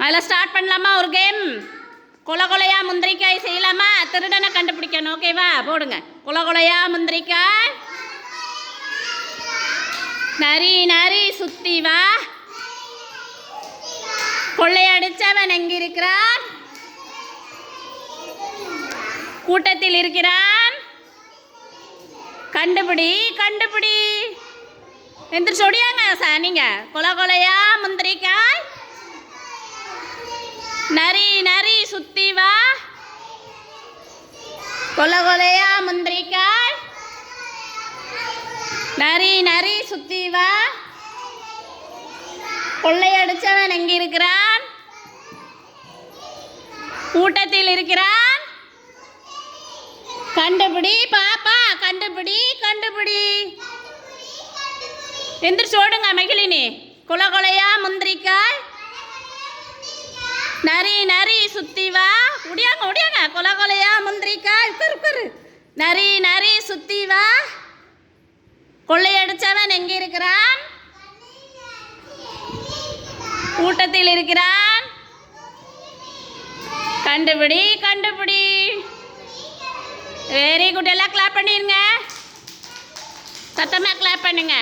அதில் ஸ்டார்ட் பண்ணலாமா ஒரு கேம்? கொலை கொலையா முந்திரிக்காய் செய்யலாமா? திருடனை கண்டுபிடிக்கணும். ஓகேவா? போடுங்க. கொலை கொலையா முந்திரிக்காய், நரி நரி சுத்தி வா, கொள்ளையடிச்சவன் எங்கிருக்கிறான்? கூட்டத்தில் இருக்கிறான். கண்டுபிடி கண்டுபிடி. எந்திரிச்சு ஓடியாங்க நீங்க. கொலை கொலையா முந்திரிக்காய், நரி நரி சுத்தி வா, கொலை கொலையா முந்திரிக்காய், நரி நரி சுத்தி வா, கொள்ளையடிச்சவன் எங்க இருக்கிறான்? கூட்டத்தில் இருக்கிறான். கண்டுபிடி பாப்பா, கண்டுபிடி கண்டுபிடி. எந்திரிச்சு ஓடுங்க மகிழினி. கொலை கொலையா முந்திரிக்காய், நரி நரி சுத்தி வா. முடியாங்க முடியாங்க. கொலை கொலையா முந்திரிக்காய், உட்காரு. நரி நரி சுத்தி வா, கொள்ளையடிச்சவன் எங்க இருக்கிறான்? கூட்டத்தில் இருக்கிறான். கண்டுபிடி கண்டுபிடி. Very good. எல்லாம் கிளாப் பண்ணிருங்க. சத்தமாக கிளாப் பண்ணுங்க.